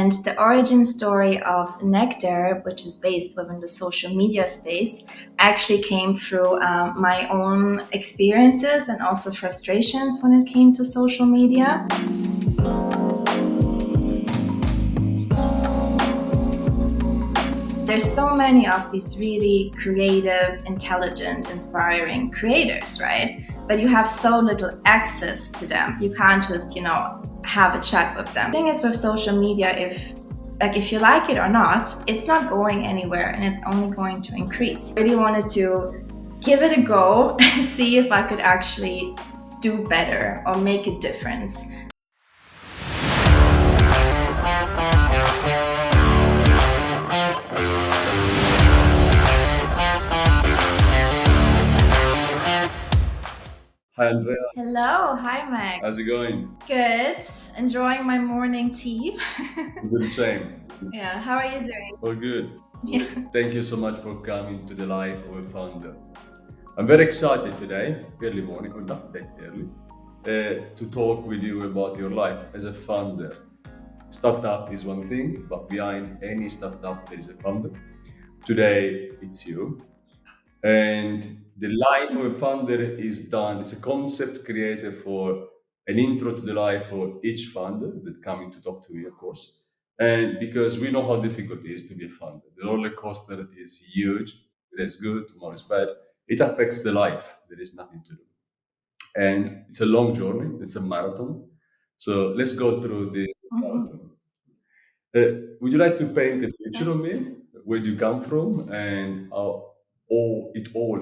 And the origin story of Nectar, which is based within the social media space, actually came through my own experiences and also frustrations when it came to social media. There's so many of these really creative, intelligent, inspiring creators, right? But you have so little access to them. You can't just, have a chat with them. The thing is with social media, if you like it or not, it's not going anywhere and it's only going to increase. I really wanted to give it a go and see if I could actually do better or make a difference. Hi, Andrea. Hello, hi Max. How's it going? Good, enjoying my morning tea. We do the same. Yeah, how are you doing? All good. Yeah. Thank you so much for coming to the live of a founder. I'm very excited today, early morning, or not that early, to talk with you about your life as a founder. Startup is one thing, but behind any startup, there is a founder. Today, it's you. And the life of a founder is done. It's a concept created for an intro to the life of each founder that coming to talk to me, of course. And because we know how difficult it is to be a founder, the roller coaster is huge. Today's good, tomorrow is bad. It affects the life. There is nothing to do, and it's a long journey. It's a marathon. So let's go through the Mhm. marathon. Would you like to paint a picture of me? Where do you come from and how all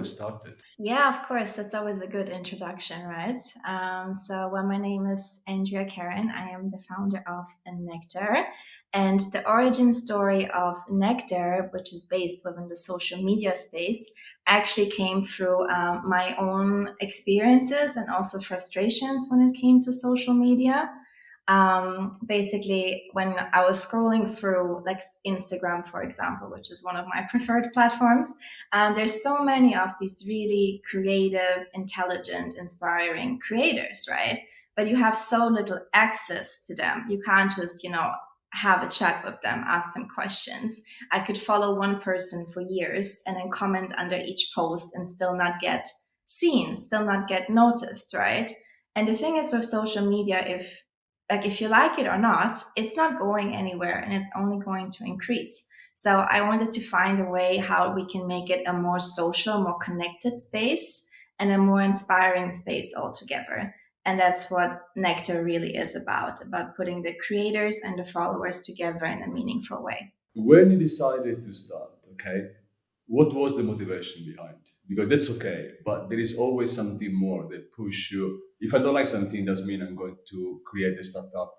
started? Yeah, of course. That's always a good introduction, right? Well, my name is Andrea Karan. I am the founder of Nectar. And the origin story of Nectar, which is based within the social media space, actually came through my own experiences and also frustrations when it came to social media. Basically, when I was scrolling through like Instagram, for example, which is one of my preferred platforms, and there's so many of these really creative, intelligent, inspiring creators, right? But you have so little access to them. You can't just, have a chat with them, ask them questions. I could follow one person for years and then comment under each post and still not get seen, still not get noticed, right? And the thing is with social media, if you like it or not, it's not going anywhere and it's only going to increase. So I wanted to find a way how we can make it a more social, more connected space and a more inspiring space altogether. And that's what Nectar really is about putting the creators and the followers together in a meaningful way. When you decided to start, okay, what was the motivation behind? Because that's okay, but there is always something more that push you. If I don't like something, doesn't mean I'm going to create a startup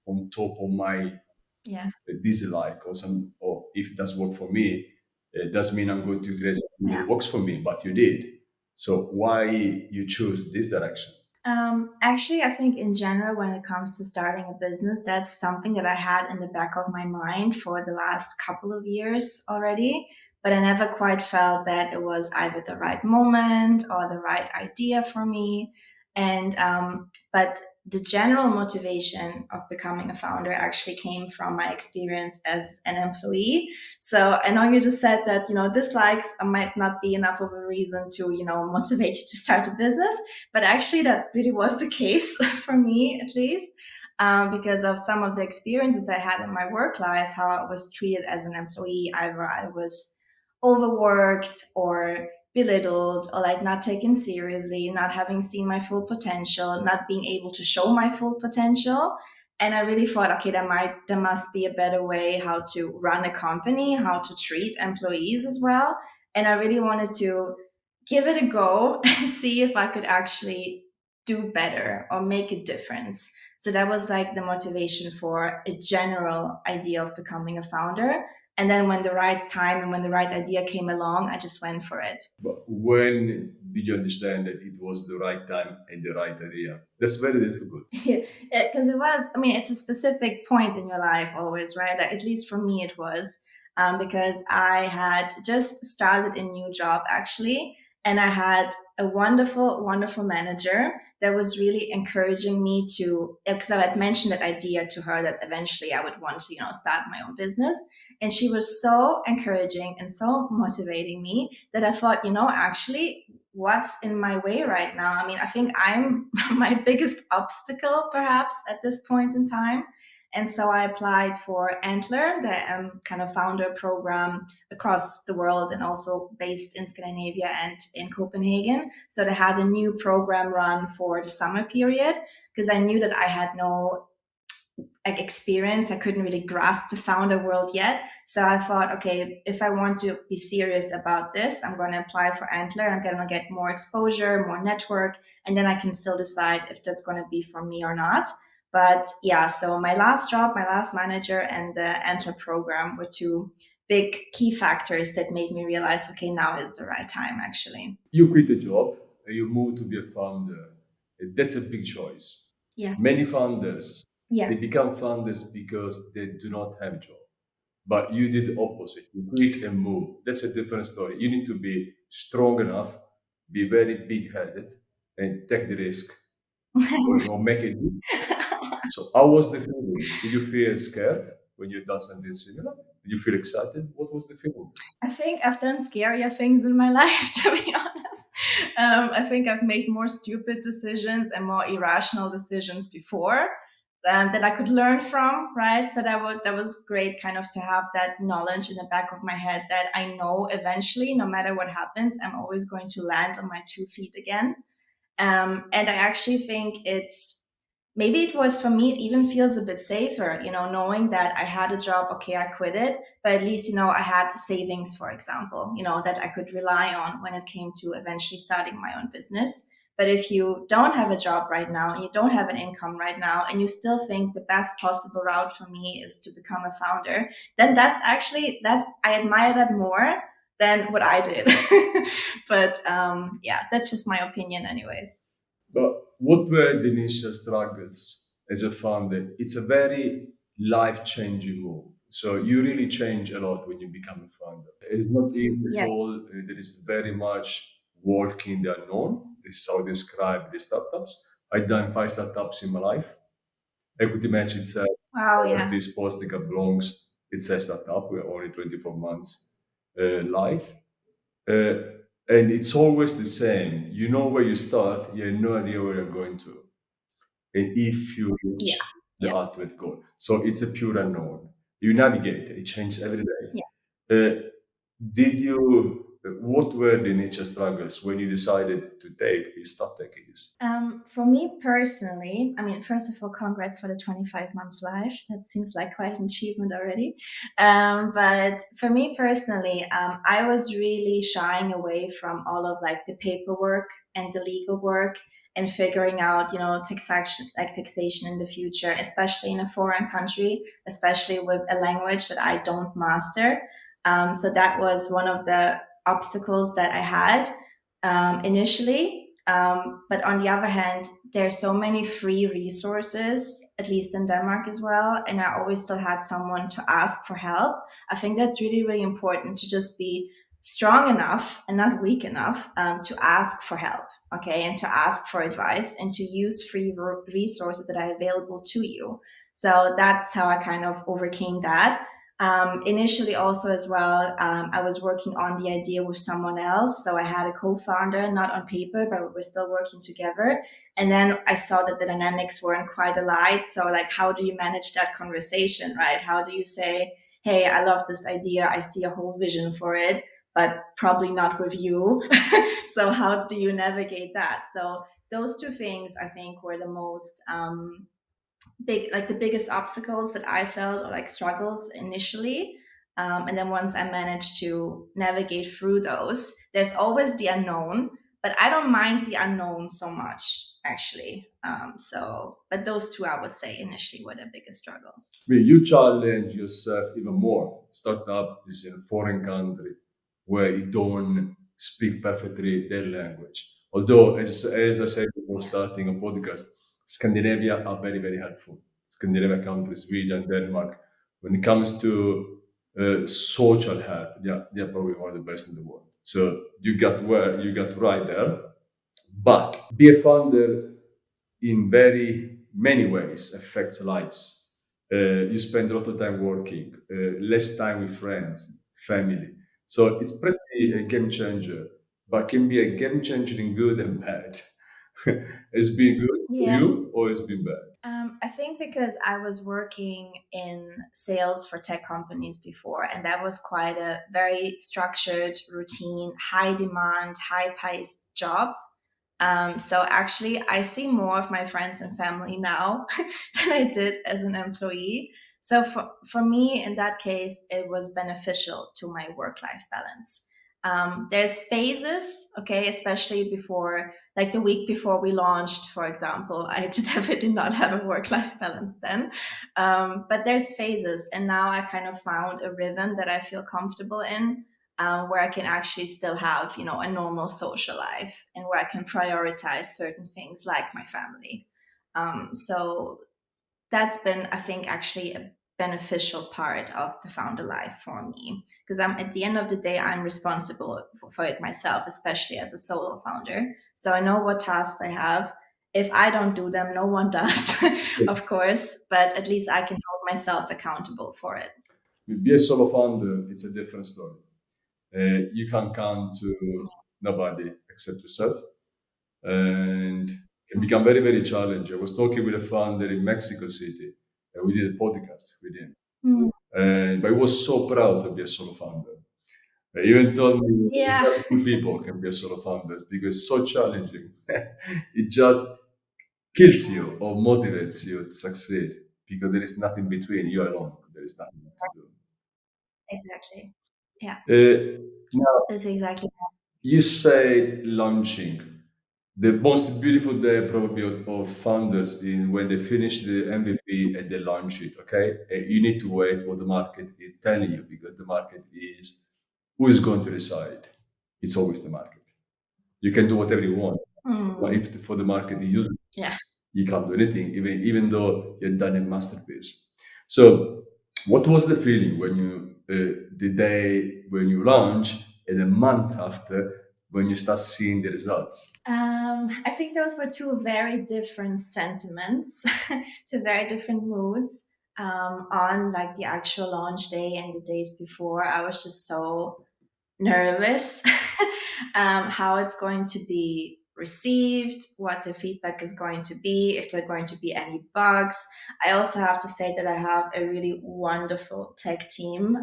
on top of my Yeah. dislike or some. Or if it does work for me, it doesn't mean I'm going to create something Yeah. that works for me. But you did. So why you choose this direction? Actually, I think in general, when it comes to starting a business, that's something that I had in the back of my mind for the last couple of years already. But I never quite felt that it was either the right moment or the right idea for me. But the general motivation of becoming a founder actually came from my experience as an employee. So I know you just said that, dislikes might not be enough of a reason to, motivate you to start a business, but actually, that really was the case for me, at least, because of some of the experiences I had in my work life, how I was treated as an employee. Either I was overworked or belittled or like not taken seriously, not having seen my full potential, not being able to show my full potential. And I really thought, okay, there must be a better way how to run a company, how to treat employees as well. And I really wanted to give it a go and see if I could actually do better or make a difference. So that was like the motivation for a general idea of becoming a founder. And then when the right time and when the right idea came along, I just went for it. But when did you understand that it was the right time and the right idea? That's very difficult. Because it's a specific point in your life always, right? Like, at least for me, it was because I had just started a new job actually. And I had a wonderful, wonderful manager that was really encouraging me to, because I had mentioned that idea to her that eventually I would want to, start my own business. And she was so encouraging and so motivating me that I thought, actually, what's in my way right now? I mean, I think I'm my biggest obstacle perhaps at this point in time. And so I applied for Antler, the kind of founder program across the world and also based in Scandinavia and in Copenhagen. So they had a new program run for the summer period because I knew that I had no like experience. I couldn't really grasp the founder world yet. So I thought, okay, if I want to be serious about this, I'm going to apply for Antler. I'm going to get more exposure, more network, and then I can still decide if that's going to be for me or not. But yeah, so my last job, my last manager, and the Antler program were two big key factors that made me realize, okay, now is the right time actually. You quit the job and you move to be a founder. That's a big choice. Yeah. Many founders, Yeah. they become founders because they do not have a job. But you did the opposite. You quit and move. That's a different story. You need to be strong enough, be very big headed, and take the risk or make it. So, how was the feeling? Did you feel scared when you done something similar? Did you feel excited? What was the feeling? I think I've done scarier things in my life, to be honest. I think I've made more stupid decisions and more irrational decisions before that I could learn from, right? So that was great, kind of to have that knowledge in the back of my head that I know eventually, no matter what happens, I'm always going to land on my 2 feet again. And I actually think it's maybe it was for me, it even feels a bit safer, knowing that I had a job, okay, I quit it, but at least, I had savings, for example, that I could rely on when it came to eventually starting my own business. But if you don't have a job right now and you don't have an income right now and you still think the best possible route for me is to become a founder, then I admire that more than what I did. But yeah, that's just my opinion, anyways. But what were the initial struggles as a founder? It's a very life changing move. So you really change a lot when you become a founder. It's not easy at Yes. all. There is very much work in the unknown. This is how I describe the startups. I've done 5 startups in my life. EquityMatch itself, Wow. Yeah. this posting up blogs, it's a startup. We're only 24 months live. Uh, and it's always the same. You know where you start, you have no idea where you're going to. And if you Yeah. reach the Yeah. ultimate goal. So it's a pure unknown. You navigate, it changes every Yeah. day. What were the nature struggles when you decided to take this, start taking this? For me personally, I mean, first of all, congrats for the 25 months live. That seems like quite an achievement already. But for me personally, I was really shying away from all of like the paperwork and the legal work and figuring out, taxation in the future, especially in a foreign country, especially with a language that I don't master. So that was one of the obstacles that I had initially. But on the other hand, there's so many free resources, at least in Denmark as well. And I always still had someone to ask for help. I think that's really, really important to just be strong enough and not weak enough to ask for help, okay, and to ask for advice and to use free resources that are available to you. So that's how I kind of overcame that. Initially, also as well, I was working on the idea with someone else. So I had a co-founder, not on paper, but we were still working together. And then I saw that the dynamics weren't quite alike. So, like, how do you manage that conversation, right? How do you say, "Hey, I love this idea. I see a whole vision for it, but probably not with you." So, how do you navigate that? So, those two things I think were the most the biggest obstacles that I felt or like struggles initially. And then once I managed to navigate through those, there's always the unknown, but I don't mind the unknown so much actually. But those two I would say initially were the biggest struggles. I mean, you challenge yourself even more. Startup is in a foreign country where you don't speak perfectly their language. Although, as I said before starting a podcast, Scandinavia are very, very helpful. Scandinavia countries, Sweden, Denmark, when it comes to social help, yeah, they're probably one of the best in the world. So you got where you got right there. But be a founder in very many ways affects lives. You spend a lot of time working, less time with friends, family. So it's pretty a game changer, but can be a game changer in good and bad. It's been good for Yes. you or it's been bad? I think because I was working in sales for tech companies before, and that was quite a very structured, routine, high demand, high paced job. So actually, I see more of my friends and family now than I did as an employee. So for me, in that case, it was beneficial to my work life balance. There's phases, okay, especially before, like the week before we launched, for example, I definitely did not have a work life balance then. But there's phases, and now I kind of found a rhythm that I feel comfortable in, where I can actually still have, a normal social life, and where I can prioritize certain things like my family. So that's been, I think, actually a beneficial part of the founder life for me, because I'm at the end of the day, I'm responsible for it myself, especially as a solo founder. So I know what tasks I have. If I don't do them, no one does, of course, but at least I can hold myself accountable for it. With be a solo founder, it's a different story. You can count to nobody except yourself, and can become very, very challenging. I was talking with a founder in Mexico City, and we did a podcast with him. Mm. But he was so proud to be a solo founder. He even told me Yeah, that two people can be a solo founders because it's so challenging. It just kills you or motivates you to succeed because there is nothing between you alone. There is nothing to do. exactly. Yeah, Now, that's exactly. you say launching. The most beautiful day probably of founders is when they finish the MVP and they launch it. Okay, and you need to wait what the market is telling you because the market is who is going to decide. It's always the market. You can do whatever you want. But Mm, if for the market is useless, yeah. you can't do anything, even though you've done a masterpiece. So, what was the feeling when you the day when you launch and a month after when you start seeing the results? I think those were two very different sentiments, two very different moods. On like the actual launch day and the days before, I was just so nervous how it's going to be received, what the feedback is going to be, if there are going to be any bugs. I also have to say that I have a really wonderful tech team.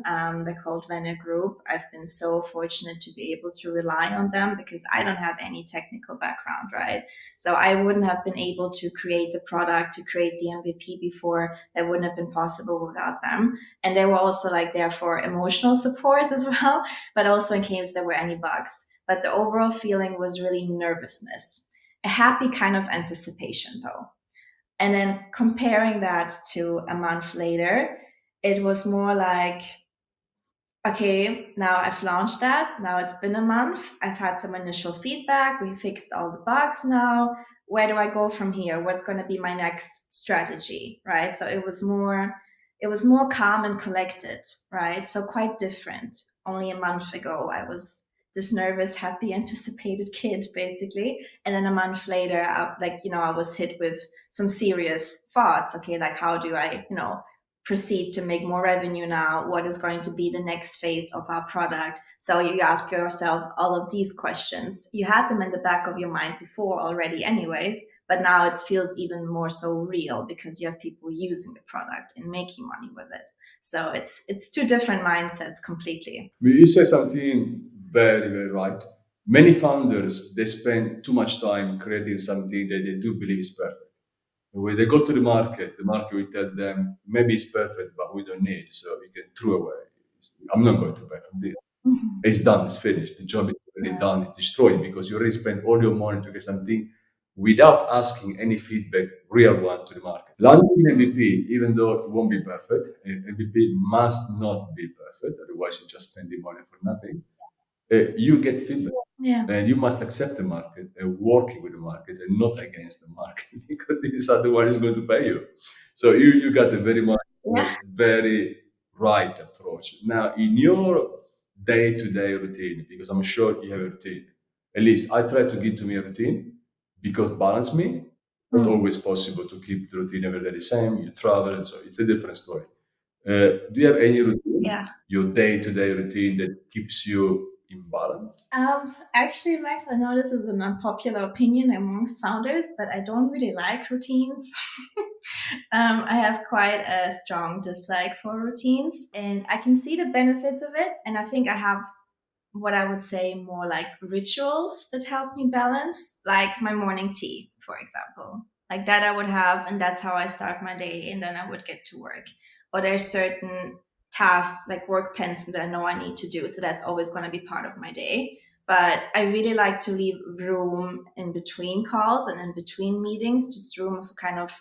They're called Venner Group. I've been so fortunate to be able to rely on them because I don't have any technical background, right? So I wouldn't have been able to create the product, to create the MVP before. That wouldn't have been possible without them. And they were also like there for emotional support as well, but also in case there were any bugs. But the overall feeling was really nervousness, a happy kind of anticipation though. And then comparing that to a month later, it was more like, okay, now I've launched that. Now it's been a month. I've had some initial feedback. We fixed all the bugs now. Where do I go from here? What's going to be my next strategy? Right. So it was more calm and collected, right? So quite different. Only a month ago, I was this nervous, happy, anticipated kid, basically. And then a month later, I was hit with some serious thoughts. Okay, like how do I, proceed to make more revenue now? What is going to be the next phase of our product? So you ask yourself all of these questions. You had them in the back of your mind before already, anyways, but now it feels even more so real because you have people using the product and making money with it. So it's two different mindsets completely. But you say something very, very right. Many founders they spend too much time creating something that they do believe is perfect. When they go to the market will tell them maybe it's perfect, but we don't need, so we can throw away. I'm not going to buy from this. Mhm. It's done, it's finished. The job is already done, it's destroyed because you already spent all your money to get something without asking any feedback, real one to the market. Launching MVP, even though it won't be perfect, MVP must not be perfect, otherwise you're just spending money for nothing. You get feedback Yeah. and you must accept the market and working with the market and not against the market because this is the one is going to pay you. So you got a very much Yeah. very right approach. Now in your day-to-day routine, because I'm sure you have a routine. At least I try to give to me a routine because balance me. Not Mm, always possible to keep the routine every day the same. You travel, and so it's a different story. Do you have any routine, yeah. your day-to-day routine that keeps you in balance? Actually, Max, I know this is an unpopular opinion amongst founders, but I don't really like routines. I have quite a strong dislike for routines, and I can see the benefits of it. And I think I have what I would say more like rituals that help me balance, like my morning tea, for example. Like that I would have, and that's how I start my day, and then I would get to work. Or there's certain tasks like work pens that I know I need to do, so that's always going to be part of my day. But I really like to leave room in between calls and in between meetings, just room for kind of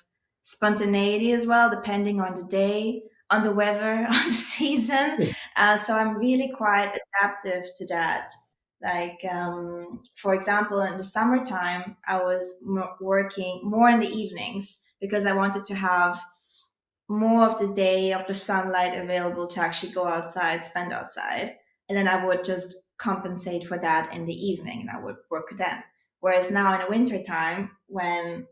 spontaneity as well, depending on the day, on the weather, on the season. Yeah. So I'm really quite adaptive to that. Like, for example, in the summertime, I was working more in the evenings because I wanted to have more of the day of the sunlight available to actually go outside, spend outside. And then I would just compensate for that in the evening and I would work then. Whereas now in the wintertime, when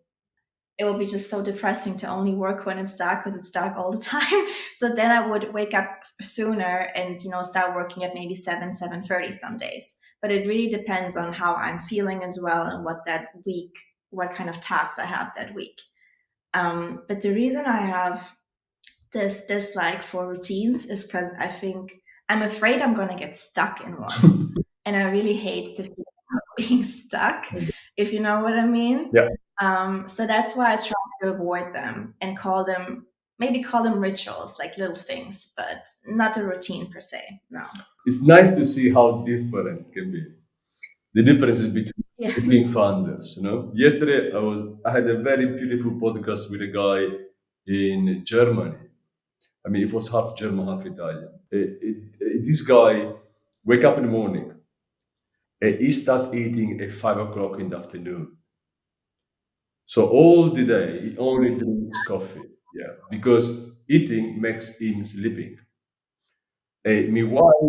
it will be just so depressing to only work when it's dark because it's dark all the time. So then I would wake up sooner and start working at maybe 7:30 some days. But it really depends on how I'm feeling as well and what that week, what kind of tasks I have that week. But the reason I have this dislike for routines is because I think I'm afraid I'm going to get stuck in one, and I really hate the feeling of being stuck, if you know what I mean. Yeah. So that's why I try to avoid them and call them rituals, like little things, but not a routine per se. No. It's nice to see how different it can be. The differences Yeah. between founders. Yesterday I had a very beautiful podcast with a guy in Germany. I mean, it was half German, half Italian. This guy wake up in the morning. He start eating at 5 o'clock in the afternoon. So all the day he only drinks coffee. Yeah, because eating makes him sleeping. Meanwhile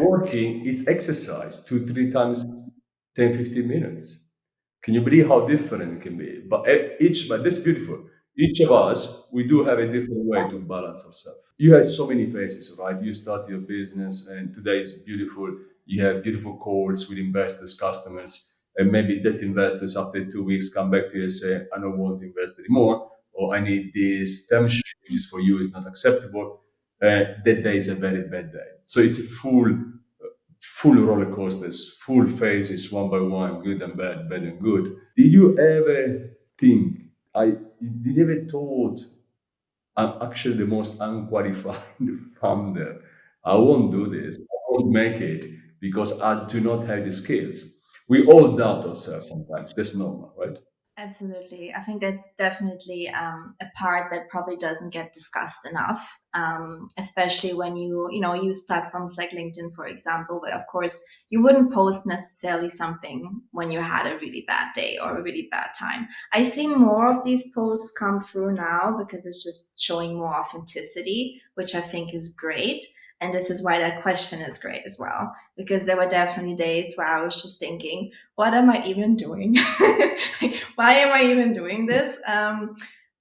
working is exercise 2, 3 times 10, 15 minutes. Can you believe how different it can be? But that's beautiful. Each of us, we do have a different way to balance ourselves. You have so many phases, right? You start your business, and today is beautiful. You have beautiful calls with investors, customers, and maybe debt investors after 2 weeks come back to you and say, I don't want to invest anymore, or I need this term sheet, which is for you is not acceptable. That day is a very bad day. So it's a full roller coasters, full phases, one by one, good and bad, bad and good. Did you ever think? Did you ever thought I'm actually the most unqualified founder? I won't do this. I won't make it because I do not have the skills. We all doubt ourselves sometimes. That's normal, right? Absolutely. I think that's definitely a part that probably doesn't get discussed enough, especially when you use platforms like LinkedIn, for example, where of course you wouldn't post necessarily something when you had a really bad day or a really bad time. I see more of these posts come through now because it's just showing more authenticity, which I think is great. And this is why that question is great as well, because there were definitely days where I was just thinking, what am I even doing? Like, why am I even doing this?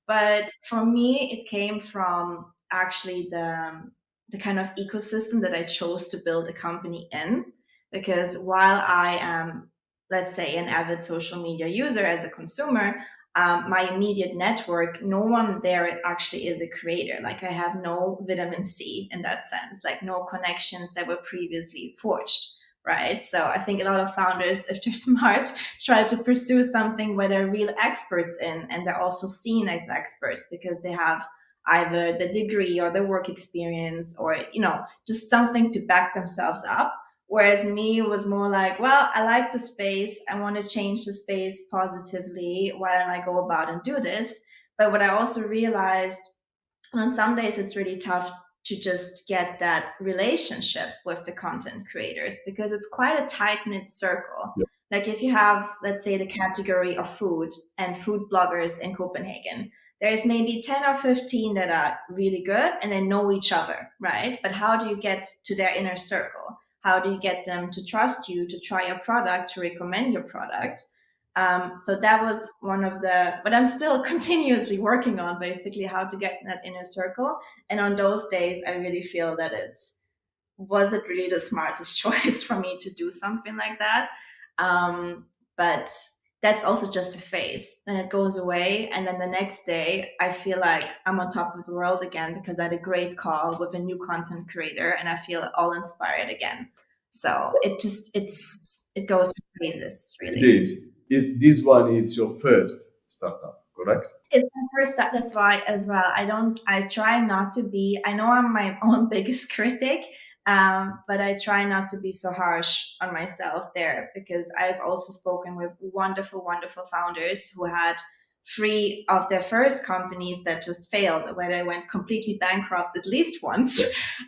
But for me, it came from actually the kind of ecosystem that I chose to build a company in. Because while I am, let's say, an avid social media user as a consumer, my immediate network, no one there actually is a creator. Like I have no vitamin C in that sense, like no connections that were previously forged. Right. So I think a lot of founders, if they're smart, try to pursue something where they're real experts in and they're also seen as experts because they have either the degree or the work experience or just something to back themselves up. Whereas me was more like, well, I like the space, I want to change the space positively, why don't I go about and do this? But what I also realized, and on some days it's really tough to just get that relationship with the content creators because it's quite a tight knit circle. Yeah. Like if you have, let's say, the category of food and food bloggers in Copenhagen, there's maybe 10 or 15 that are really good and they know each other, right? But how do you get to their inner circle? How do you get them to trust you, to try your product, to recommend your product? So that was one of the, but I'm still continuously working on basically how to get in that inner circle. And on those days, I really feel that was it really the smartest choice for me to do something like that? But that's also just a phase. Then it goes away, and then the next day, I feel like I'm on top of the world again because I had a great call with a new content creator, and I feel all inspired again. So it goes through phases, It really. is. This one is your first startup, correct? It's my first step. That's why as well. I try not to be. I know I'm my own biggest critic, but I try not to be so harsh on myself there because I've also spoken with wonderful, wonderful founders who had three of their first companies that just failed, where they went completely bankrupt at least once,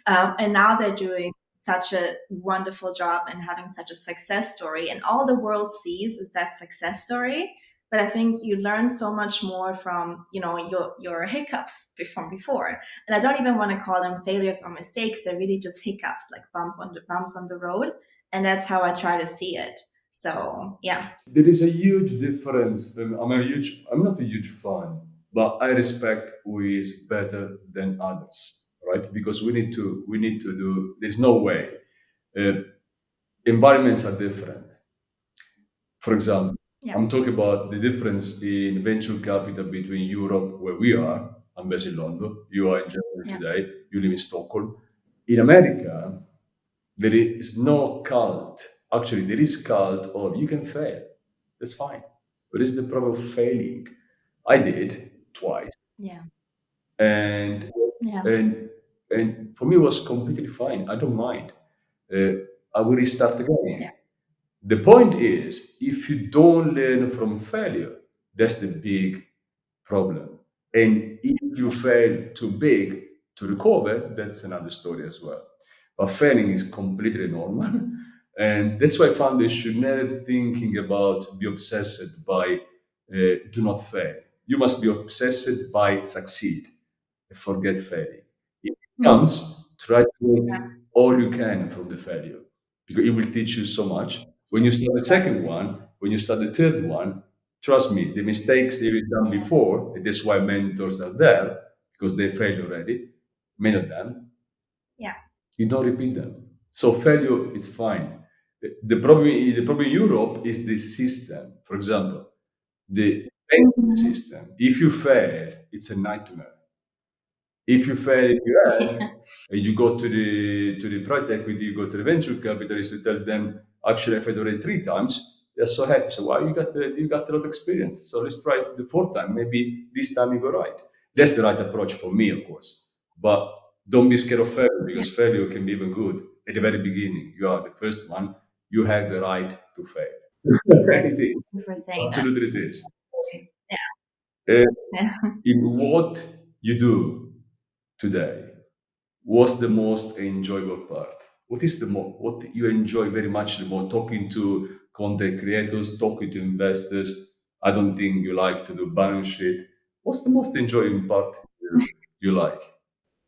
Yeah. and now they're doing such a wonderful job and having such a success story, and all the world sees is that success story. But I think you learn so much more from your hiccups from before. And I don't even want to call them failures or mistakes. They're really just hiccups, like bumps on the road. And that's how I try to see it. So yeah. There is a huge difference. I'm not a huge fan, but I respect who is better than others, right? Because we need to do. There's no way. Uh, Environments are different. For example, Yeah. I'm talking about the difference in venture capital between Europe, where we are. I'm based in London. You are in Germany Yeah. today. You live in Stockholm. In America, there is no cult. Actually, there is cult of you can fail. That's fine. What is the problem of failing? I did twice, Yeah. and Yeah. and and for me it was completely fine. I don't mind. Uh, I will restart Yeah. again. The point is, if you don't learn from failure, that's the big problem. And if you Yeah. fail too big to recover, that's another story as well. But failing is completely normal. And that's why founders should never thinking about be obsessed by do not fail. You must be obsessed by succeed and forget failing. If it Hmm. comes, try to Yeah. learn all you can from the failure because it will teach you so much. When you start the second one, when you start the third one, trust me, the mistakes they've done before, and that's why mentors are there because they failed already, many of them, Yeah. you don't repeat them. So failure is fine. The problem in Europe is the system. For example, the banking Mhm. system. If you fail, it's a nightmare. If you fail in US, Yeah. you go to the private equity, you go to the venture capitalist, you tell them, actually, I failed already 3 times. They're so happy. So, wow, you got a lot of experience. So let's try it the fourth time. Maybe this time you go right. That's the right approach for me, of course. But don't be scared of failure Yeah. because failure can be even good. At the very beginning, you are the first one. You have the right to fail. Exactly. It is. Thank you for saying that. Absolutely, it is. Yeah. Uh, Yeah. in what you do today, what's the most enjoyable part? What you enjoy very much the most? Talking to content creators, talking to investors. I don't think you like to do balance sheet. What's the most enjoying part you like?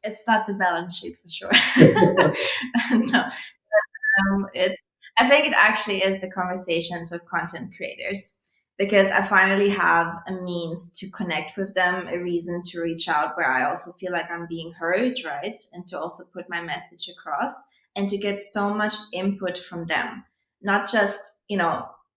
It's not the balance sheet for sure. No. It's I think it actually is the conversations with content creators because I finally have a means to connect with them, a reason to reach out where I also feel like I'm being heard, right? And to also put my message across and to get so much input from them. Not just,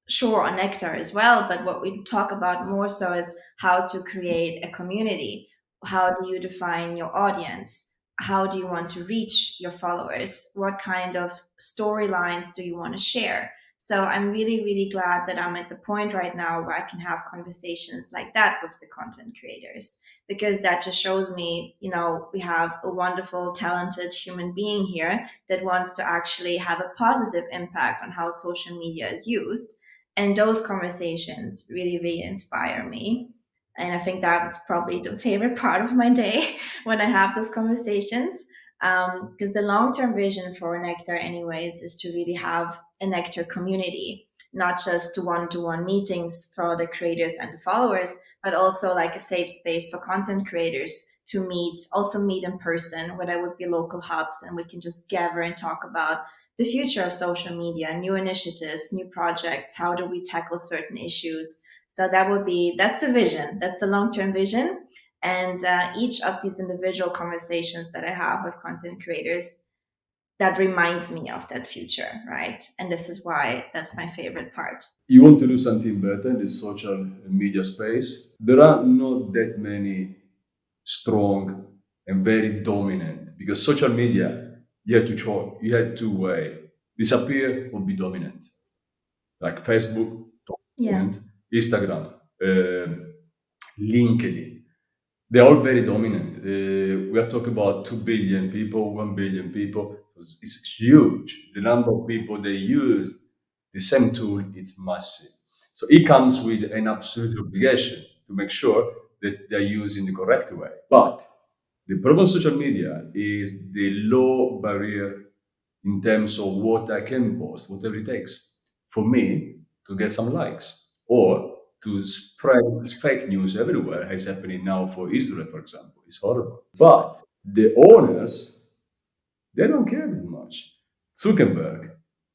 sure on Nectar as well, but what we talk about more so is how to create a community. How do you define your audience? How do you want to reach your followers? What kind of storylines do you want to share? So I'm really, really glad that I'm at the point right now where I can have conversations like that with the content creators because that just shows me, we have a wonderful, talented human being here that wants to actually have a positive impact on how social media is used. And those conversations really, really inspire me. And I think that's probably the favorite part of my day when I have those conversations. Because the long term vision for Nectar, anyways, is to really have a Nectar community, not just one to one meetings for the creators and the followers, but also like a safe space for content creators to meet, also meet in person, where there would be local hubs and we can just gather and talk about the future of social media, new initiatives, new projects. How do we tackle certain issues? So that's the vision. That's the long term vision. And each of these individual conversations that I have with content creators, that reminds me of that future, right? And this is why that's my favorite part. You want to do something better in the social media space. There are not that many strong and very dominant because social media, you had to choose, you had two way disappear or be dominant. Like Facebook, top Yeah. dominant, Instagram, LinkedIn. They're all very dominant. We are talking about 2 billion people, 1 billion people. It's huge. The number of people they use the same tool is massive. So it comes with an absolute obligation to make sure that they're using the correct way. But the problem of social media is the low barrier in terms of what I can post, whatever it takes for me to get some likes or to spread fake news everywhere, as happening now for Israel, for example. It's horrible. But the owners, they don't care that much. Zuckerberg,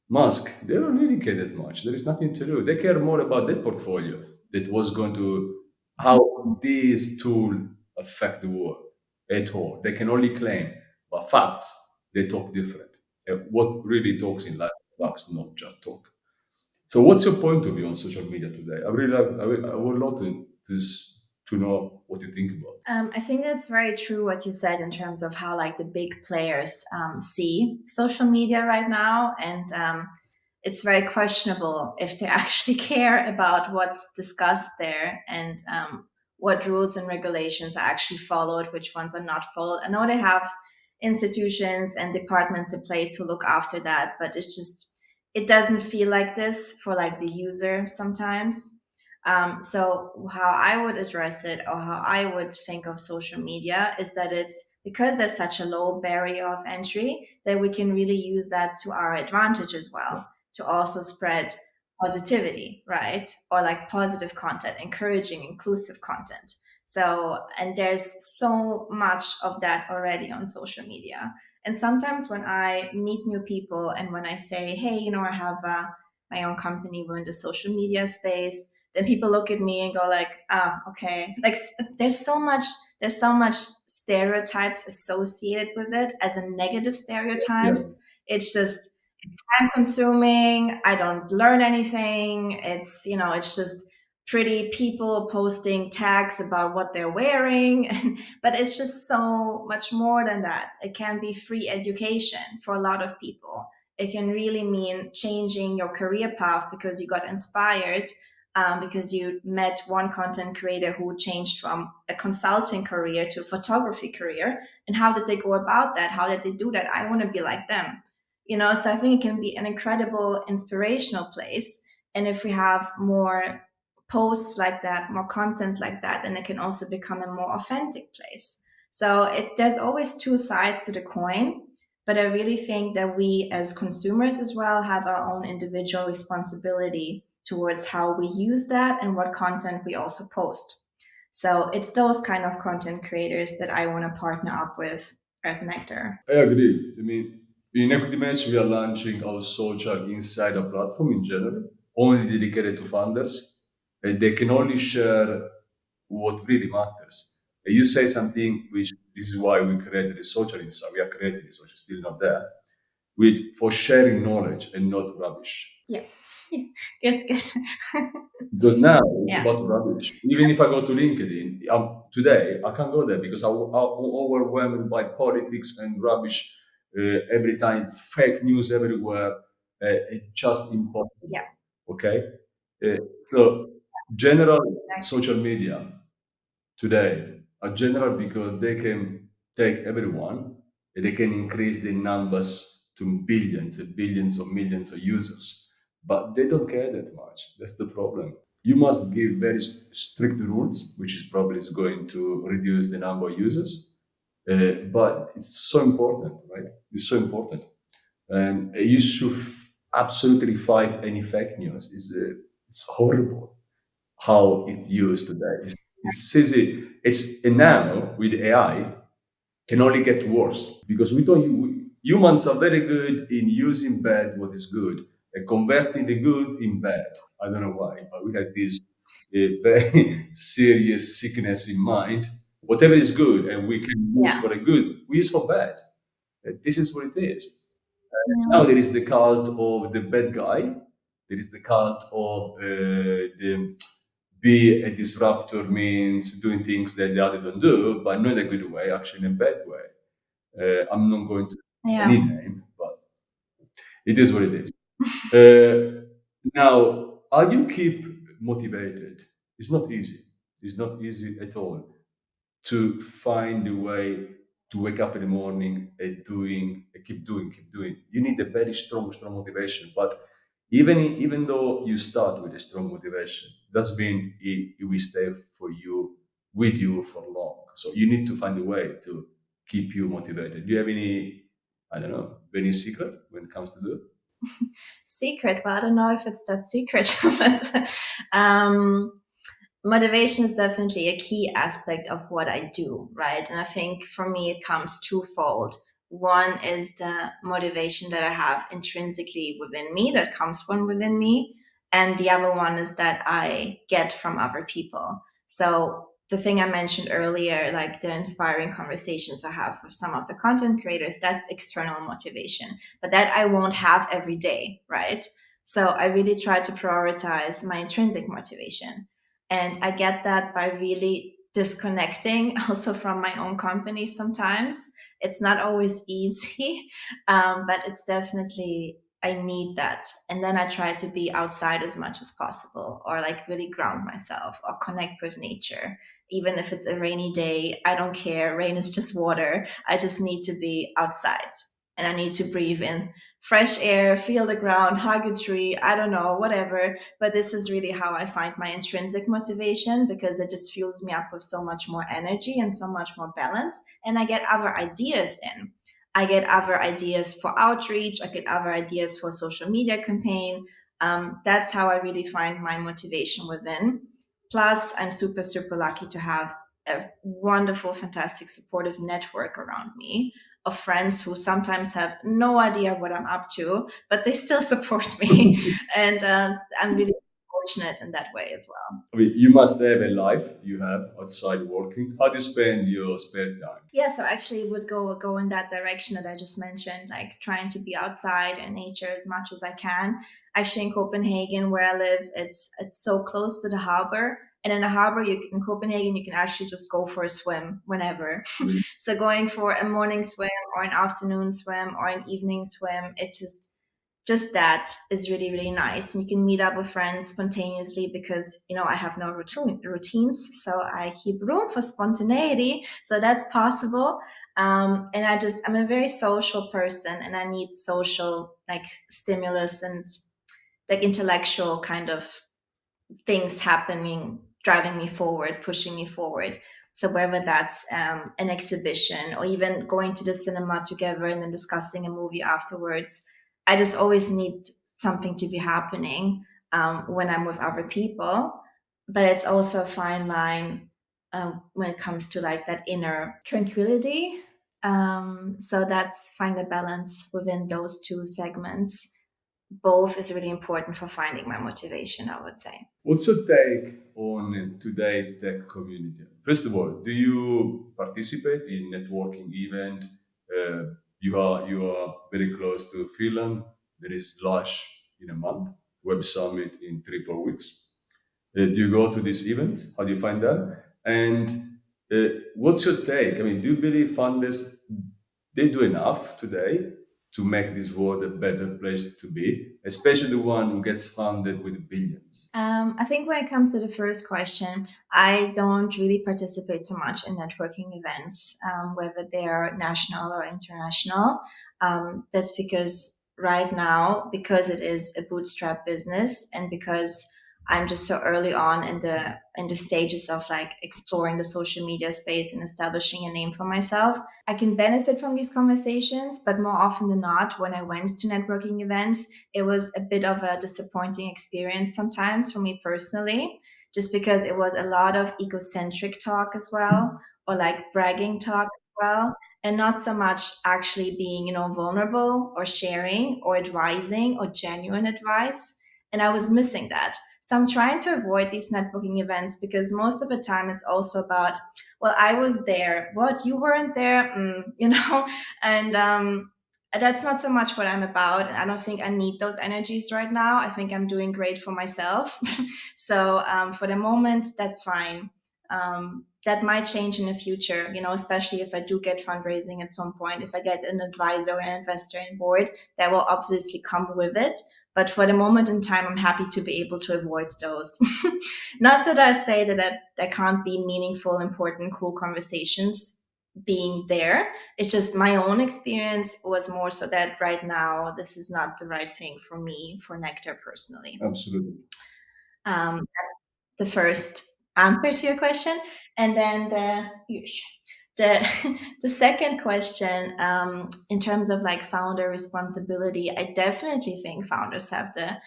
Musk, they don't really care that much. There is nothing to do. They care more about their portfolio that was going to how this tool affect the world at all. They can only claim, but facts, they talk different. What really talks in life, facts, not just talk. So, what's your point of view on social media today? I would love to know what you think about. I think that's very true what you said in terms of how like the big players see social media right now, and it's very questionable if they actually care about what's discussed there and what rules and regulations are actually followed, which ones are not followed. I know they have institutions and departments in place who look after that, but it doesn't feel like this for like the user sometimes. So how I would address it or how I would think of social media is that it's because there's such a low barrier of entry that we can really use that to our advantage as well to also spread positivity, right? Or like positive content, encouraging, inclusive content. So, and there's so much of that already on social media. And sometimes when I meet new people and when I say, hey, I have my own company, we're in the social media space, then people look at me and go like, ah, okay. Like there's so much stereotypes associated with it as a negative Yeah, stereotypes. It's time consuming. I don't learn anything. It's just pretty people posting tags about what they're wearing. But it's just so much more than that. It can be free education for a lot of people. It can really mean changing your career path because you got inspired, because you met one content creator who changed from a consulting career to a photography career. And how did they go about that? How did they do that? I want to be like them. So I think it can be an incredible inspirational place. And if we have more posts like that, more content like that, then it can also become a more authentic place. So there's always two sides to the coin, but I really think that we as consumers as well have our own individual responsibility towards how we use that and what content we also post. So it's those kind of content creators that I want to partner up with as an actor. I agree. I mean, in EquityMatch, we are launching our social inside a platform in general, only dedicated to founders, and they can only share what really matters. And you say something which this is why we created a social inside. We are creating a social, still not there, with for sharing knowledge and not rubbish. Yeah. Good, good. Because now it's Yeah. about rubbish. Even if I go to LinkedIn today, I can't go there because I'm overwhelmed by politics and rubbish every time, fake news everywhere. It's just impossible. Yeah. Okay, uh, so general Exactly. social media today are general because they can take everyone and they can increase the numbers to billions and billions or millions of users. But they don't care that much. That's the problem. You must give very strict rules, which is probably is going to reduce the number of users. But it's so important, right? It's so important, and you should absolutely fight any fake news. It's horrible how it's used today. It's easy. It's and now with AI can only get worse because we don't. Humans are very good in using bad what is good and converting the good in bad. I don't know why, but we have this very serious sickness in mind. Whatever is good and we can use Yeah. for a good, we use for bad. This is what it is. Yeah. Now there is the cult of the bad guy. There is the cult of the be a disruptor means doing things that the other don't do, but not in a good way, actually in a bad way. I'm not going to Yeah. any name, but it is what it is. Now, how do you keep motivated? It's not easy. It's not easy at all to find a way to wake up in the morning and keep doing. You need a very strong motivation. But even though you start with a strong motivation, doesn't mean it will stay for you with you for long. So you need to find a way to keep you motivated. Do you have any, I don't know, any secret when it comes to do? Secret. Well, I don't know if it's that secret, but um, motivation is definitely a key aspect of what I do, right? And I think for me, it comes twofold. One is the motivation that I have intrinsically within me, that comes from within me. And the other one is that I get from other people. So the thing I mentioned earlier, like the inspiring conversations I have with some of the content creators, that's external motivation, but that I won't have every day, right? So I really try to prioritize my intrinsic motivation. And I get that by really disconnecting also from my own company sometimes. It's not always easy, but it's definitely, I need that. And then I try to be outside as much as possible, or like really ground myself or connect with nature. Even if it's a rainy day, I don't care. Rain is just water. I just need to be outside and I need to breathe in fresh air, feel the ground, hug a tree, I don't know, whatever. But this is really how I find my intrinsic motivation, because it just fuels me up with so much more energy and so much more balance. And I get other ideas in. I get other ideas for outreach. I get other ideas for social media campaign. That's how I really find my motivation within. Plus, I'm super lucky to have a wonderful, fantastic, supportive network around me of friends who sometimes have no idea what I'm up to, but they still support me. And I'm really fortunate in that way as well. I mean, you must have a life you have outside working. How do you spend your spare time? Yeah, so actually it would go in that direction that I just mentioned, like trying to be outside in nature as much as I can. Actually, in Copenhagen, where I live, it's so close to the harbor, and in the harbor, in Copenhagen, you can actually just go for a swim whenever. Really? So going for a morning swim or an afternoon swim or an evening swim, it just that is really nice, and you can meet up with friends spontaneously, because I have no routines, so I keep room for spontaneity, so that's possible. And I'm a very social person, and I need social like stimulus and like intellectual kind of things happening, driving me forward, pushing me forward. So whether that's an exhibition or even going to the cinema together and then discussing a movie afterwards, I just always need something to be happening when I'm with other people. But it's also a fine line when it comes to like that inner tranquility. So that's find a balance within those two segments. Both is really important for finding my motivation, I would say. What's your take on today tech community? First of all, do you participate in networking event? You are very close to Finland. There is Lush in a month, Web Summit in 3 4 weeks. Do you go to these events? How do you find that? And what's your take? I mean, do you believe funders they do enough today to make this world a better place to be, especially the one who gets funded with billions? I think when it comes to the first question, I don't really participate so much in networking events, whether they're national or international. That's because right now, because it is a bootstrap business, and because I'm just so early on in the stages of like exploring the social media space and establishing a name for myself, I can benefit from these conversations. But more often than not, when I went to networking events, it was a bit of a disappointing experience sometimes for me personally, just because it was a lot of egocentric talk as well, or like bragging talk as well. and not so much actually being, vulnerable or sharing or advising or genuine advice. And I was missing that. So I'm trying to avoid these networking events because most of the time it's also about, well, I was there. What, you weren't there? And that's not so much what I'm about. And I don't think I need those energies right now. I think I'm doing great for myself. So for the moment, that's fine. That might change in the future, especially if I do get fundraising at some point. If I get an advisor or an investor in board, that will obviously come with it. But for the moment in time, I'm happy to be able to avoid those. Not that I say that there can't be meaningful, important, cool conversations being there. It's just my own experience was more so that right now, this is not the right thing for me, for Nectar personally. Absolutely. Um, the first answer to your question, and then the the second question, in terms of like founder responsibility, I definitely think founders have the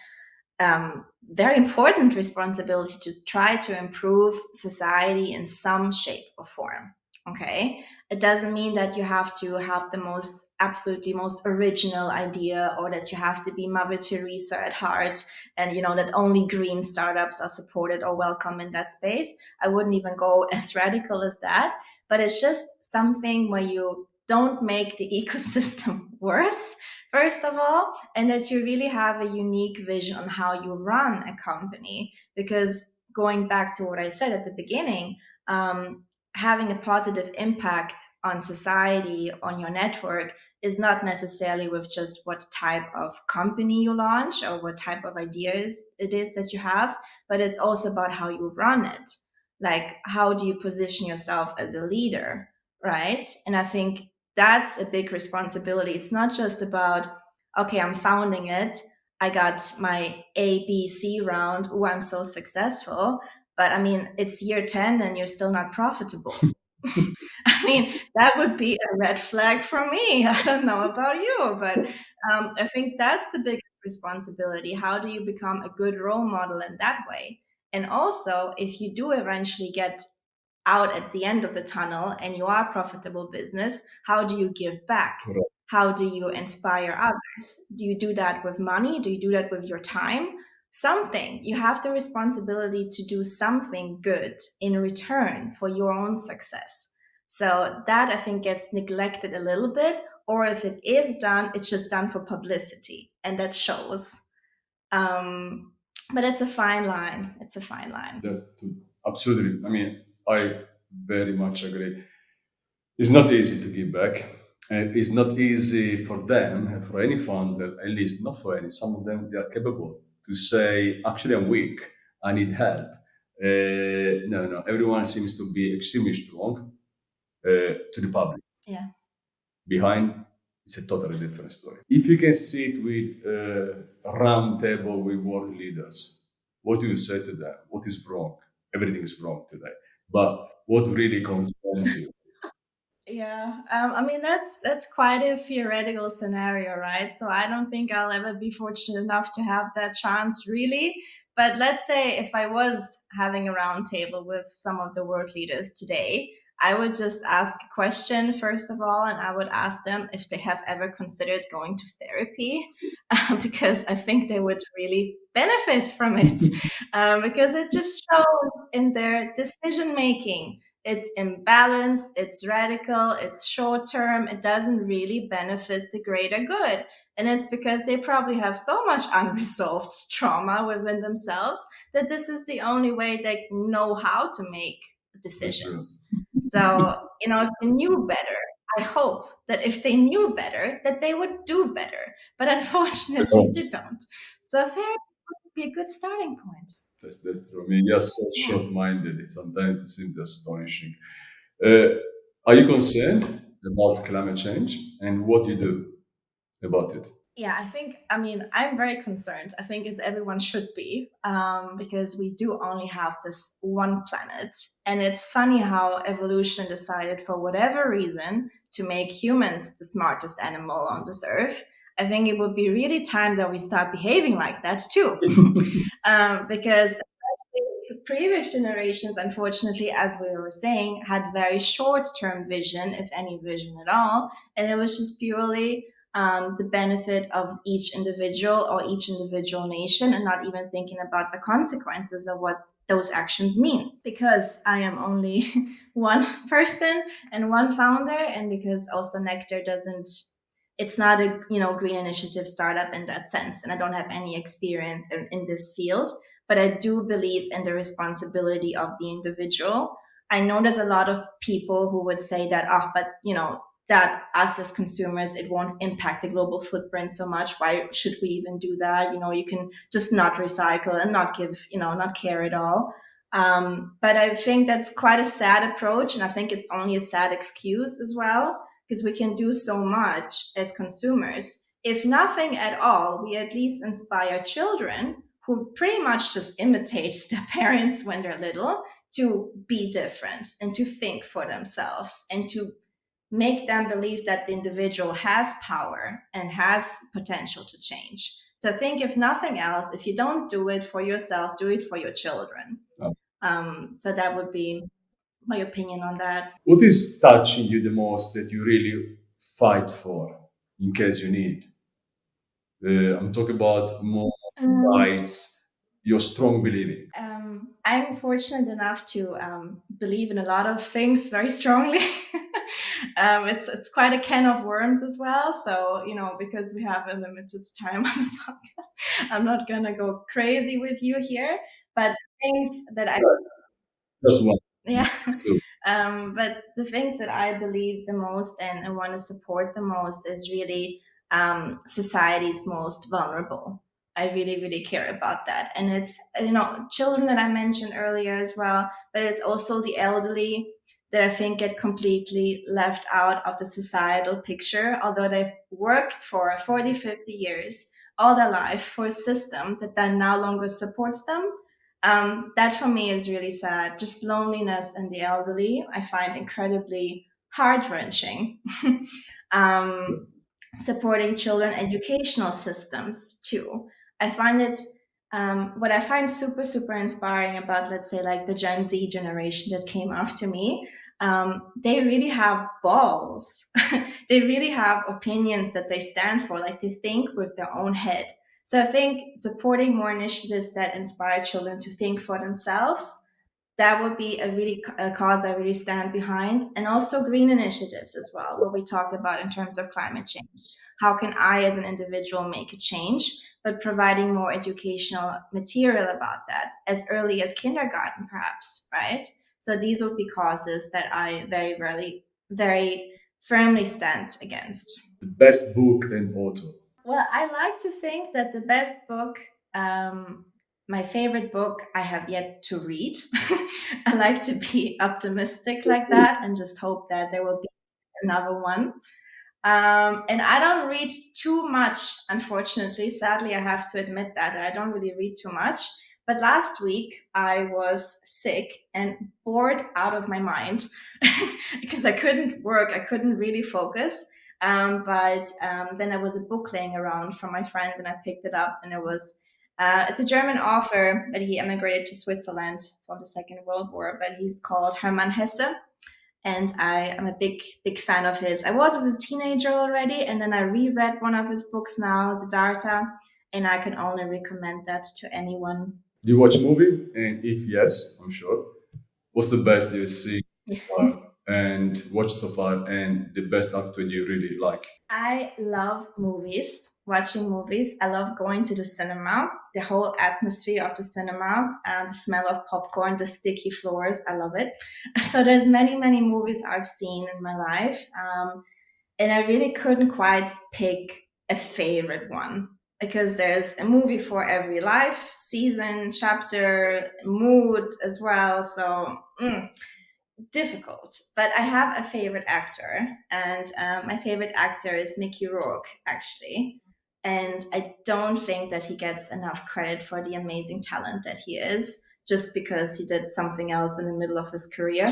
very important responsibility to try to improve society in some shape or form. Okay. It doesn't mean that you have to have the most, absolutely most original idea, or that you have to be Mother Teresa at heart, and that only green startups are supported or welcome in that space. I wouldn't even go as radical as that, but it's just something where you don't make the ecosystem worse, first of all, and that you really have a unique vision on how you run a company. Because going back to what I said at the beginning, having a positive impact on society, on your network, is not necessarily with just what type of company you launch or what type of ideas it is that you have, but it's also about how you run it. Like, how do you position yourself as a leader, right? And I think that's a big responsibility. It's not just about, okay, I'm founding it. I got my ABC round. Oh, I'm so successful. But I mean, it's year 10 and you're still not profitable. I mean, that would be a red flag for me. I don't know about you, but I think that's the biggest responsibility. How do you become a good role model in that way? And also, if you do eventually get out at the end of the tunnel and you are a profitable business, how do you give back? Correct. How do you inspire others? Do you do that with money? Do you do that with your time? Something. You have the responsibility to do something good in return for your own success. So that, I think, gets neglected a little bit. Or if it is done, it's just done for publicity, and that shows. Um, but it's a fine line. It's a fine line. That's absolutely. I mean, I very much agree. It's not easy to give back, and it's not easy for them, for any founder, at least not for any. Some of them they are capable to say, "Actually, I'm weak. I need help." No, no. Everyone seems to be extremely strong to the public. Yeah. Behind, it's a totally different story. If you can sit with a round table with world leaders, what do you say to them? What is wrong? Everything is wrong today. But what really concerns you? Yeah, I mean that's quite a theoretical scenario, right? So I don't think I'll ever be fortunate enough to have that chance, really. But let's say if I was having a roundtable with some of the world leaders today, I would just ask a question first of all, and I would ask them if they have ever considered going to therapy, because I think they would really benefit from it, because it just shows in their decision making. It's imbalanced, it's radical, it's short term, it doesn't really benefit the greater good. And it's because they probably have so much unresolved trauma within themselves that this is the only way they know how to make That's true. decisions. So, if they knew better, I hope that if they knew better, that they would do better. But They unfortunately, don't. they don't. So therapy would be a good starting point. That's true. I mean, you're so Yeah. short-minded. Sometimes it seems astonishing. Uh, are you concerned about climate change and what you do about it? Yeah, I mean, I'm very concerned. I think as everyone should be, because we do only have this one planet. And it's funny how evolution decided, for whatever reason, to make humans the smartest animal on this earth. I think it would be really time that we start behaving like that too. Because previous generations, unfortunately, as we were saying, had very short term vision, if any vision at all. And it was just purely the benefit of each individual or each individual nation, and not even thinking about the consequences of what those actions mean. Because I am only one person and one founder, and because also Nectar doesn't, it's not a green initiative startup in that sense, and I don't have any experience in this field, but I do believe in the responsibility of the individual. I know there's a lot of people who would say that, but that us as consumers, it won't impact the global footprint so much. Why should we even do that? You can just not recycle and not give, not care at all. But I think that's quite a sad approach, and I think it's only a sad excuse as well, because we can do so much as consumers. If nothing at all, we at least inspire children who pretty much just imitate their parents when they're little to be different and to think for themselves and to make them believe that the individual has power and has potential to change. So I think, if nothing else, if you don't do it for yourself, do it for your children. So that would be my opinion on that. What is touching you the most that you really fight for in case you need? I'm talking about more Um, rights, your strong believing. I'm fortunate enough to believe in a lot of things very strongly. It's quite a can of worms as well. So because we have a limited time on the podcast, I'm not gonna go crazy with you here. But things that I Just one, yeah. two. But the things that I believe the most and want to support the most is really society's most vulnerable. I really, really care about that. And it's, children that I mentioned earlier as well, but it's also the elderly that I think get completely left out of the societal picture, although they've worked for 40, 50 years, all their life, for a system that then no longer supports them. That for me is really sad. Just loneliness in the elderly, I find incredibly heart wrenching. um, Supporting children educational systems too. I find it, what I find super, super inspiring about, let's say, like the Gen Z generation that came after me. They really have balls. They really have opinions that they stand for, like they think with their own head. So I think supporting more initiatives that inspire children to think for themselves, that would be a cause I really stand behind. And also green initiatives as well, what we talked about in terms of climate change. How can I as an individual make a change? But providing more educational material about that as early as kindergarten, perhaps, right? So these would be causes that I very, very, very firmly stand against. The best book and author. Well, I like to think that the best book, my favorite book, I have yet to read. I like to be optimistic like that and just hope that there will be another one. And I don't read too much, unfortunately. Sadly, I have to admit that I don't really read too much. But last week I was sick and bored out of my mind because I couldn't work. I couldn't really focus. But then there was a book laying around from my friend, and I picked it up, and it's a German author, but he emigrated to Switzerland for the Second World War. But he's called Hermann Hesse, and I am a big, big fan of his. I was as a teenager already, and then I reread one of his books now, Siddhartha, and I can only recommend that to anyone. Do you watch movie? And if yes, I'm sure. What's the best you see and watch so far, and the best actor you really like? I love movies, watching movies. I love going to the cinema, the whole atmosphere of the cinema, and the smell of popcorn, the sticky floors. I love it. So there's many, many movies I've seen in my life. And I really couldn't quite pick a favorite one, because there's a movie for every life, season, chapter, mood as well. So difficult. But I have a favorite actor, and my favorite actor is Mickey Rourke, actually. And I don't think that he gets enough credit for the amazing talent that he is, just because he did something else in the middle of his career.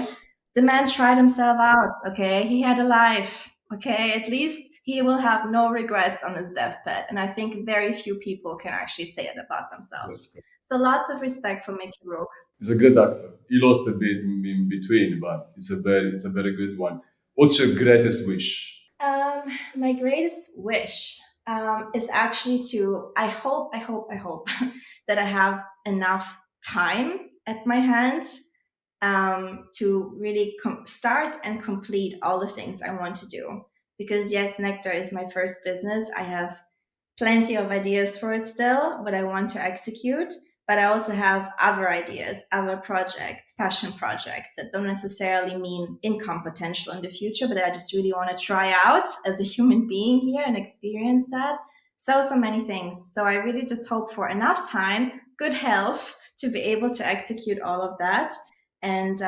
The man tried himself out, okay? He had a life, okay? At least he will have no regrets on his deathbed. And I think very few people can actually say it about themselves. That's good. So lots of respect for Mickey Rourke. He's a great actor. He lost a bit in between, but it's a very good one. What's your greatest wish? My greatest wish is actually to, I hope that I have enough time at my hands to really start and complete all the things I want to do. Because yes, Nectar is my first business. I have plenty of ideas for it still, but I want to execute. But I also have other ideas, other projects, passion projects that don't necessarily mean income potential in the future, but I just really want to try out as a human being here and experience that. So many things. So I really just hope for enough time, good health to be able to execute all of that. And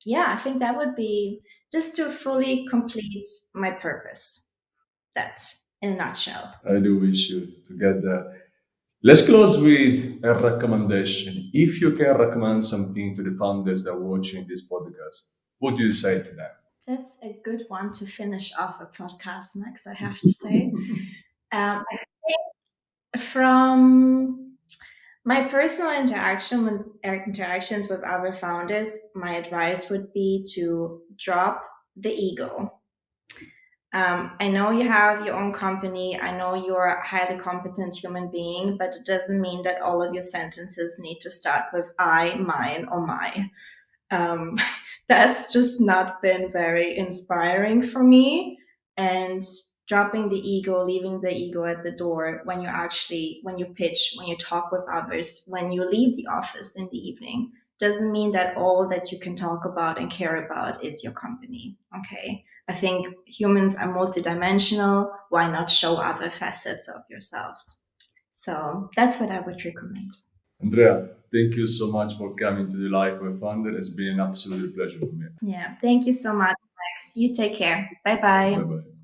yeah, I think that would be just to fully complete my purpose. That's in a nutshell. I do wish you to get that. Let's close with a recommendation. If you can recommend something to the founders that are watching this podcast, what do you say to them? That's a good one to finish off a podcast, Max, I have to say. I think from my personal interactions with other founders, my advice would be to drop the ego. I know you have your own company. I know you're a highly competent human being, but it doesn't mean that all of your sentences need to start with I, mine, or my. um, that's just not been very inspiring for me. And dropping the ego, leaving the ego at the door when you pitch, when you talk with others, when you leave the office in the evening, doesn't mean that all that you can talk about and care about is your company. Okay. I think humans are multidimensional. Why not show other facets of yourselves? So that's what I would recommend. Andrea, thank you so much for coming to the Life of a Founder. It's been an absolute pleasure for me. Yeah. Thank you so much, Max. You take care. Bye Bye bye. bye.